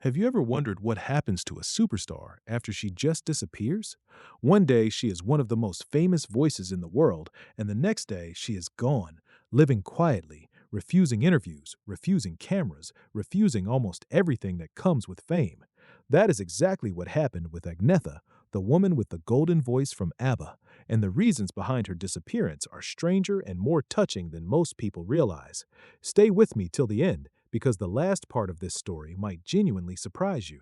Have you ever wondered what happens to a superstar after she just disappears? One day she is one of the most famous voices in the world, and the next day she is gone, living quietly, refusing interviews, refusing cameras, refusing almost everything that comes with fame. That is exactly what happened with Agnetha, the woman with the golden voice from ABBA, and the reasons behind her disappearance are stranger and more touching than most people realize. Stay with me till the end, because the last part of this story might genuinely surprise you.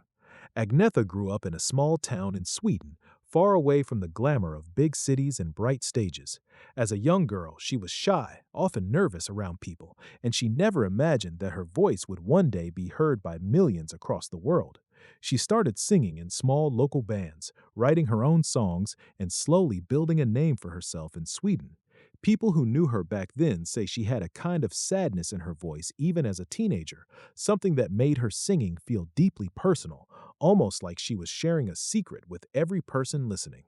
Agnetha grew up in a small town in Sweden, far away from the glamour of big cities and bright stages. As a young girl, she was shy, often nervous around people, and she never imagined that her voice would one day be heard by millions across the world. She started singing in small local bands, writing her own songs, and slowly building a name for herself in Sweden. People who knew her back then say she had a kind of sadness in her voice even as a teenager, something that made her singing feel deeply personal, almost like she was sharing a secret with every person listening.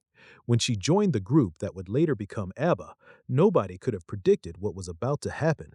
When she joined the group that would later become ABBA, nobody could have predicted what was about to happen.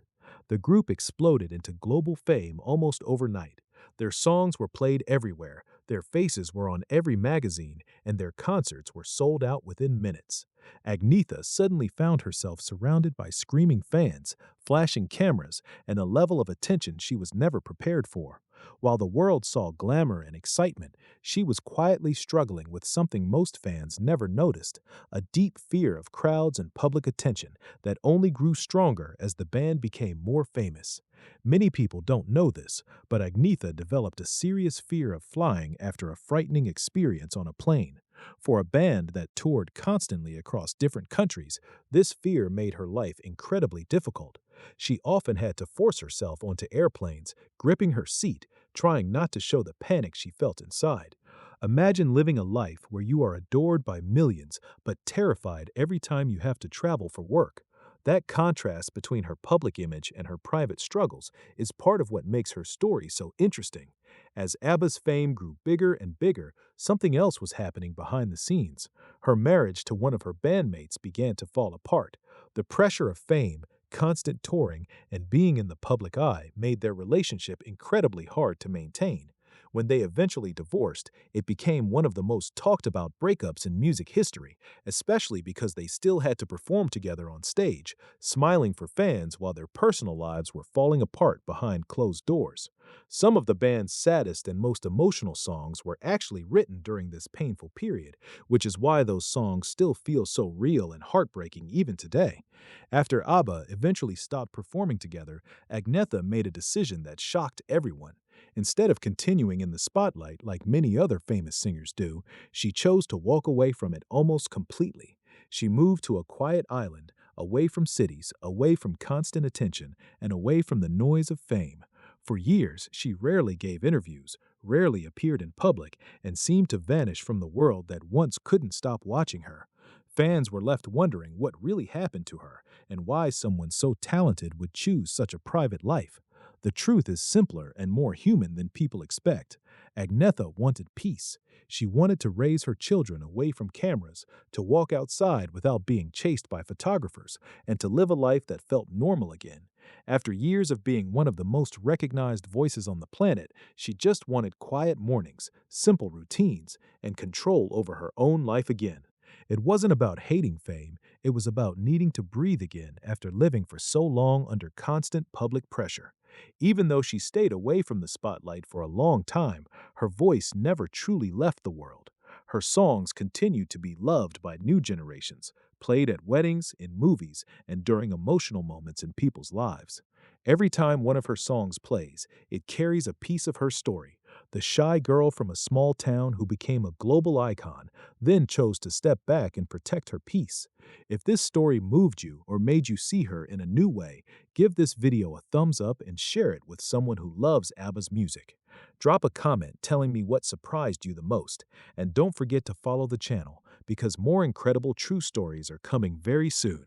The group exploded into global fame almost overnight. Their songs were played everywhere, their faces were on every magazine, and their concerts were sold out within minutes. Agnetha suddenly found herself surrounded by screaming fans, flashing cameras, and a level of attention she was never prepared for. While the world saw glamour and excitement, she was quietly struggling with something most fans never noticed, a deep fear of crowds and public attention that only grew stronger as the band became more famous. Many people don't know this, but Agnetha developed a serious fear of flying after a frightening experience on a plane. For a band that toured constantly across different countries, this fear made her life incredibly difficult. She often had to force herself onto airplanes, gripping her seat, trying not to show the panic she felt inside. Imagine living a life where you are adored by millions, but terrified every time you have to travel for work. That contrast between her public image and her private struggles is part of what makes her story so interesting. As ABBA's fame grew bigger and bigger, something else was happening behind the scenes. Her marriage to one of her bandmates began to fall apart. The pressure of fame, constant touring, and being in the public eye made their relationship incredibly hard to maintain. When they eventually divorced, it became one of the most talked about breakups in music history, especially because they still had to perform together on stage, smiling for fans while their personal lives were falling apart behind closed doors. Some of the band's saddest and most emotional songs were actually written during this painful period, which is why those songs still feel so real and heartbreaking even today. After ABBA eventually stopped performing together, Agnetha made a decision that shocked everyone. Instead of continuing in the spotlight like many other famous singers do, she chose to walk away from it almost completely. She moved to a quiet island, away from cities, away from constant attention, and away from the noise of fame. For years, she rarely gave interviews, rarely appeared in public, and seemed to vanish from the world that once couldn't stop watching her. Fans were left wondering what really happened to her and why someone so talented would choose such a private life. The truth is simpler and more human than people expect. Agnetha wanted peace. She wanted to raise her children away from cameras, to walk outside without being chased by photographers, and to live a life that felt normal again. After years of being one of the most recognized voices on the planet, she just wanted quiet mornings, simple routines, and control over her own life again. It wasn't about hating fame, it was about needing to breathe again after living for so long under constant public pressure. Even though she stayed away from the spotlight for a long time, her voice never truly left the world. Her songs continued to be loved by new generations, played at weddings, in movies, and during emotional moments in people's lives. Every time one of her songs plays, it carries a piece of her story. The shy girl from a small town who became a global icon, then chose to step back and protect her peace. If this story moved you or made you see her in a new way, give this video a thumbs up and share it with someone who loves ABBA's music. Drop a comment telling me what surprised you the most, and don't forget to follow the channel because more incredible true stories are coming very soon.